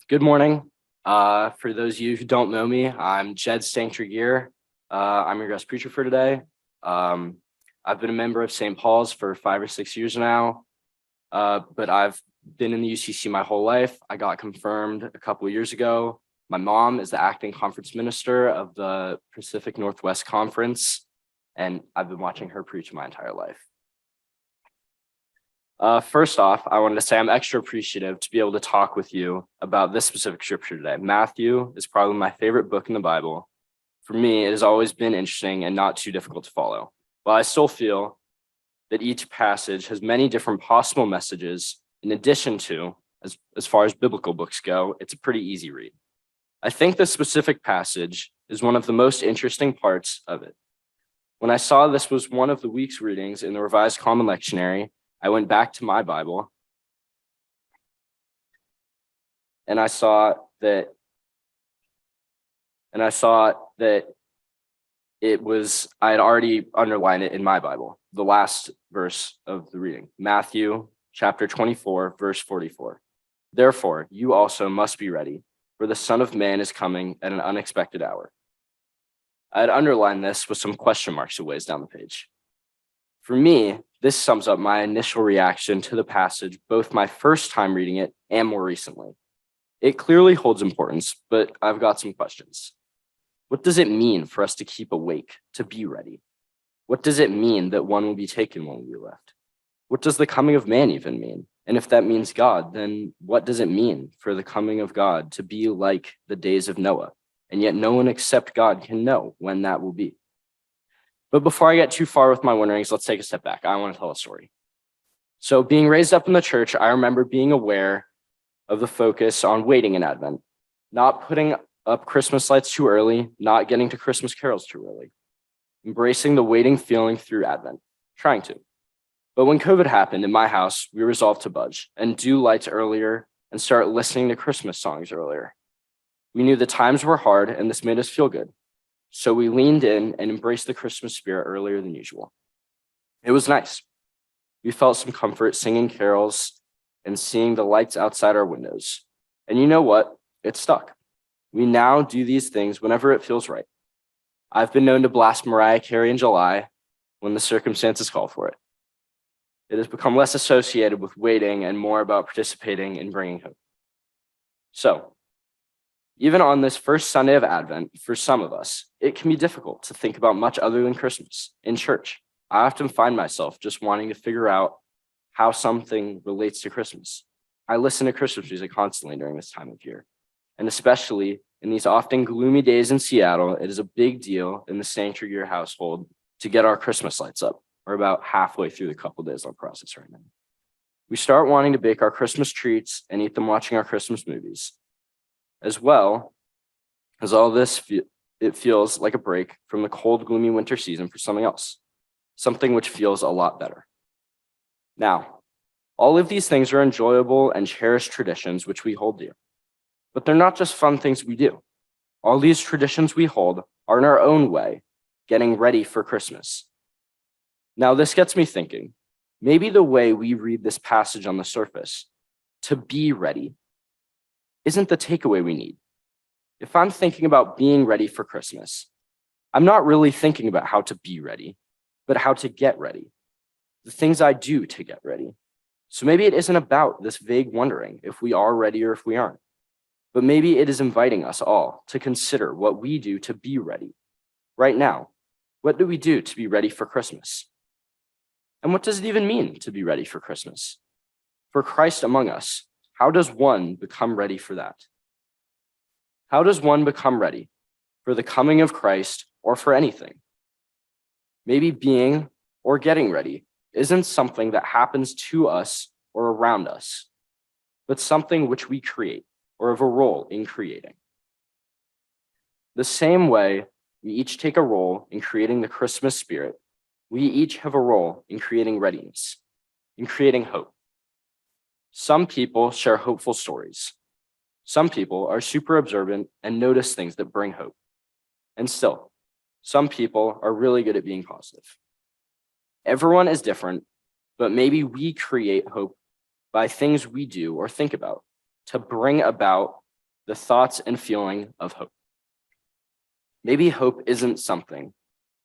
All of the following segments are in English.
Good morning. For those of you who don't know me, I'm Stange-Tregear. I'm your guest preacher for today. I've been a member of St. Paul's for 5 or 6 years now, but I've been in the UCC my whole life. I got confirmed a couple of years ago. My mom is the acting conference minister of the Pacific Northwest Conference, and I've been watching her preach my entire life. First off, I wanted to say I'm extra appreciative to be able to talk with you about this specific scripture today. Matthew is probably my favorite book in the Bible. For me, it has always been interesting and not too difficult to follow. While I still feel that each passage has many different possible messages, in addition to, as far as biblical books go, it's a pretty easy read. I think this specific passage is one of the most interesting parts of it. When I saw this was one of the week's readings in the Revised Common Lectionary, I went back to my Bible and I saw that I had already underlined it in my Bible, the last verse of the reading, Matthew chapter 24, verse 44. Therefore, you also must be ready, for the Son of Man is coming at an unexpected hour. I had underlined this with some question marks a ways down the page. For me, this sums up my initial reaction to the passage, both my first time reading it and more recently. It clearly holds importance, but I've got some questions. What does it mean for us to keep awake, to be ready? What does it mean that one will be taken when we are left? What does the coming of man even mean? And if that means God, then what does it mean for the coming of God to be like the days of Noah? And yet no one except God can know when that will be. But before I get too far with my wonderings, let's take a step back. I want to tell a story. So being raised up in the church, I remember being aware of the focus on waiting in Advent, not putting up Christmas lights too early, not getting to Christmas carols too early, embracing the waiting feeling through Advent, trying to. But when COVID happened in my house, we resolved to budge and do lights earlier and start listening to Christmas songs earlier. We knew the times were hard and this made us feel good. So we leaned in and embraced the Christmas spirit earlier than usual. It was nice. We felt some comfort singing carols and seeing the lights outside our windows. And you know what? It stuck. We now do these things whenever it feels right. I've been known to blast Mariah Carey in July when the circumstances call for it. It has become less associated with waiting and more about participating and bringing hope. So, even on this first Sunday of Advent, for some of us, it can be difficult to think about much other than Christmas. In church, I often find myself just wanting to figure out how something relates to Christmas. I listen to Christmas music constantly during this time of year. And especially in these often gloomy days in Seattle, it is a big deal in the Stange-Tregear household to get our Christmas lights up. We're about halfway through the couple days long process right now. We start wanting to bake our Christmas treats and eat them watching our Christmas movies. As well as all this, it feels like a break from the cold, gloomy winter season for something else, something which feels a lot better. Now, all of these things are enjoyable and cherished traditions which we hold dear, but they're not just fun things we do. All these traditions we hold are in our own way getting ready for Christmas. Now, this gets me thinking, maybe the way we read this passage on the surface, to be ready, isn't the takeaway we need. If I'm thinking about being ready for Christmas, I'm not really thinking about how to be ready, but how to get ready, the things I do to get ready. So maybe it isn't about this vague wondering if we are ready or if we aren't, but maybe it is inviting us all to consider what we do to be ready. Right now, what do we do to be ready for Christmas? And what does it even mean to be ready for Christmas? For Christ among us, how does one become ready for that? How does one become ready for the coming of Christ or for anything? Maybe being or getting ready isn't something that happens to us or around us, but something which we create or have a role in creating. The same way we each take a role in creating the Christmas spirit, we each have a role in creating readiness, in creating hope. Some people share hopeful stories. Some people are super observant and notice things that bring hope. And still, some people are really good at being positive. Everyone is different, but maybe we create hope by things we do or think about to bring about the thoughts and feeling of hope. Maybe hope isn't something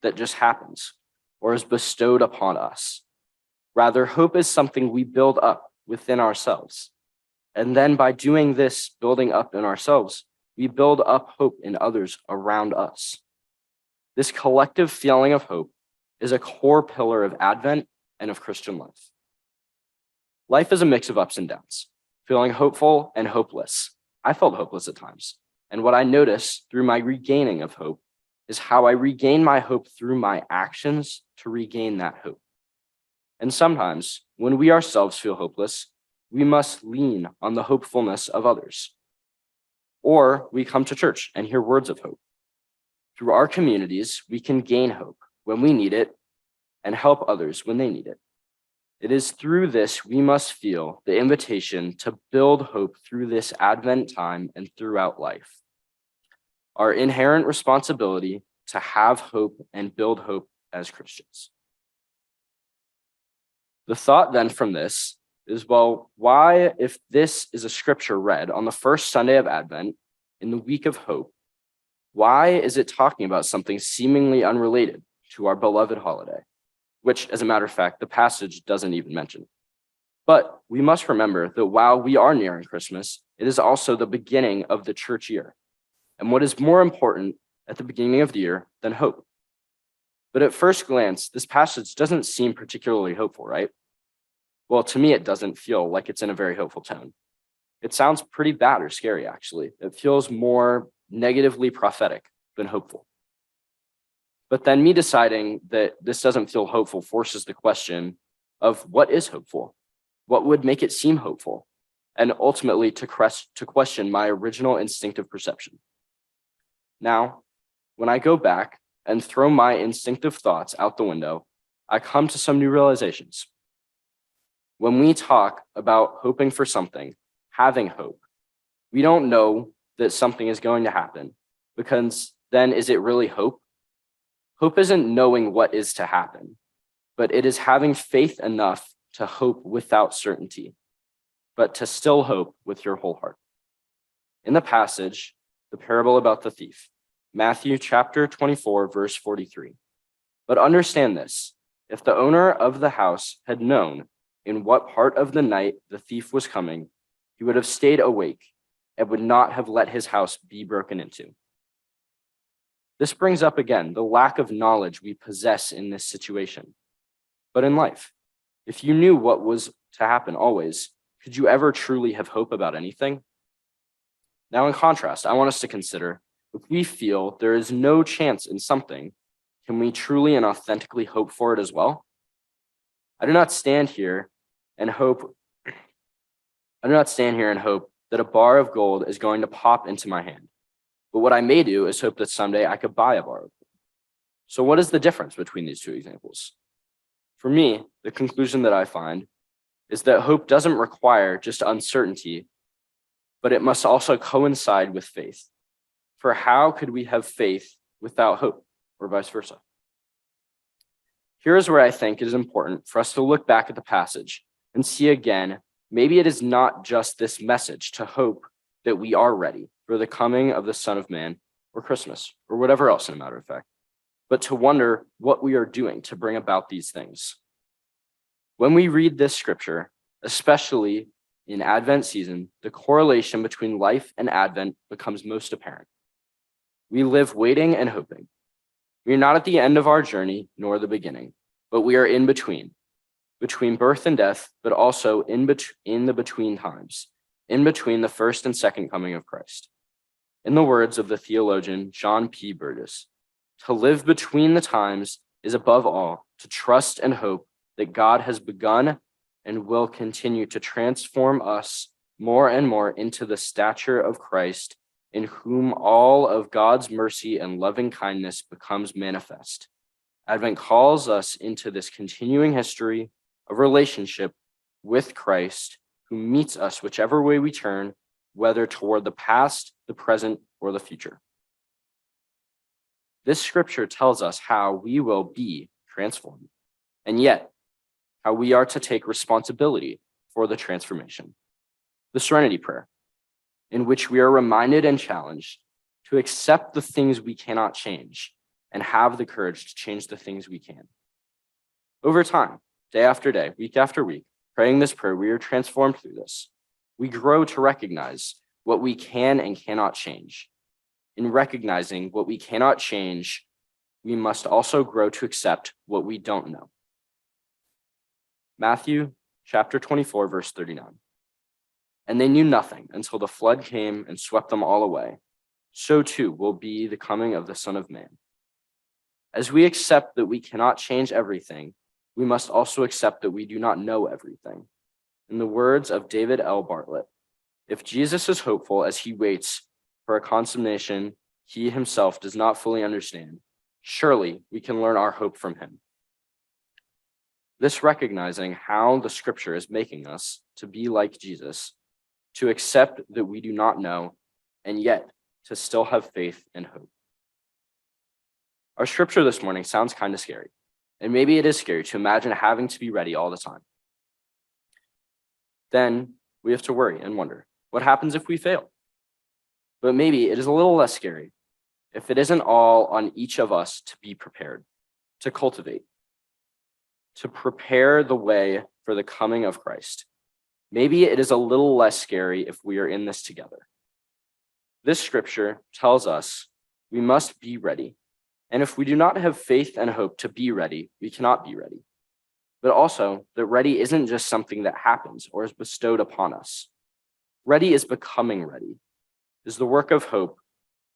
that just happens or is bestowed upon us. Rather, hope is something we build up within ourselves. And then by doing this, building up in ourselves, we build up hope in others around us. This collective feeling of hope is a core pillar of Advent and of Christian life. Life is a mix of ups and downs, feeling hopeful and hopeless. I felt hopeless at times. And what I notice through my regaining of hope is how I regain my hope through my actions to regain that hope. And sometimes when we ourselves feel hopeless, we must lean on the hopefulness of others. Or we come to church and hear words of hope. Through our communities, we can gain hope when we need it and help others when they need it. It is through this we must feel the invitation to build hope through this Advent time and throughout life. Our inherent responsibility to have hope and build hope as Christians. The thought then from this is, well, why, if this is a scripture read on the first Sunday of Advent in the week of hope, why is it talking about something seemingly unrelated to our beloved holiday, which, as a matter of fact, the passage doesn't even mention? But we must remember that while we are nearing Christmas, it is also the beginning of the church year. And what is more important at the beginning of the year than hope? But at first glance, this passage doesn't seem particularly hopeful, right? Well, to me, it doesn't feel like it's in a very hopeful tone. It sounds pretty bad or scary, actually. It feels more negatively prophetic than hopeful. But then me deciding that this doesn't feel hopeful forces the question of what is hopeful? What would make it seem hopeful? And ultimately to question my original instinctive perception. Now, when I go back and throw my instinctive thoughts out the window, I come to some new realizations. When we talk about hoping for something, having hope, we don't know that something is going to happen, because then is it really hope? Hope isn't knowing what is to happen, but it is having faith enough to hope without certainty, but to still hope with your whole heart. In the passage, the parable about the thief, Matthew chapter 24, verse 43. But understand this, if the owner of the house had known in what part of the night the thief was coming, he would have stayed awake and would not have let his house be broken into. This brings up again the lack of knowledge we possess in this situation. But in life, if you knew what was to happen always, could you ever truly have hope about anything? Now, in contrast, I want us to consider if we feel there is no chance in something, can we truly and authentically hope for it as well? I do not stand here and hope that a bar of gold is going to pop into my hand. But what I may do is hope that someday I could buy a bar of gold. So what is the difference between these two examples? For me, the conclusion that I find is that hope doesn't require just uncertainty, but it must also coincide with faith. For how could we have faith without hope, or vice versa? Here's where I think it is important for us to look back at the passage and see again, maybe it is not just this message to hope that we are ready for the coming of the Son of Man or Christmas or whatever else in a matter of fact, but to wonder what we are doing to bring about these things. When we read this scripture, especially in Advent season, the correlation between life and Advent becomes most apparent. We live waiting and hoping. We are not at the end of our journey nor the beginning, but we are in between birth and death, but also in the between times, in between the first and second coming of Christ. In the words of the theologian John P. Burgess, to live between the times is above all to trust and hope that God has begun and will continue to transform us more and more into the stature of Christ, in whom all of God's mercy and loving kindness becomes manifest. Advent calls us into this continuing history of relationship with Christ, who meets us whichever way we turn, whether toward the past, the present, or the future. This scripture tells us how we will be transformed, and yet how we are to take responsibility for the transformation. The Serenity Prayer. in which we are reminded and challenged to accept the things we cannot change and have the courage to change the things we can. Over time, day after day, week after week, praying this prayer, we are transformed through this. We grow to recognize what we can and cannot change. In recognizing what we cannot change, we must also grow to accept what we don't know. Matthew chapter 24, verse 39. And they knew nothing until the flood came and swept them all away. So too will be the coming of the Son of Man. As we accept that we cannot change everything, we must also accept that we do not know everything. In the words of David L. Bartlett, if Jesus is hopeful as he waits for a consummation he himself does not fully understand, surely we can learn our hope from him. This recognizing how the scripture is making us to be like Jesus, to accept that we do not know, and yet to still have faith and hope. Our scripture this morning sounds kind of scary, and maybe it is scary to imagine having to be ready all the time. Then we have to worry and wonder, what happens if we fail? But maybe it is a little less scary if it isn't all on each of us to be prepared, to cultivate, to prepare the way for the coming of Christ. Maybe it is a little less scary if we are in this together. This scripture tells us we must be ready. And if we do not have faith and hope to be ready, we cannot be ready. But also that ready isn't just something that happens or is bestowed upon us. Ready is becoming ready, is the work of hope,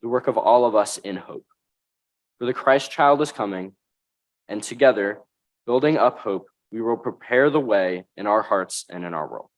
the work of all of us in hope. For the Christ child is coming, and together, building up hope, we will prepare the way in our hearts and in our world.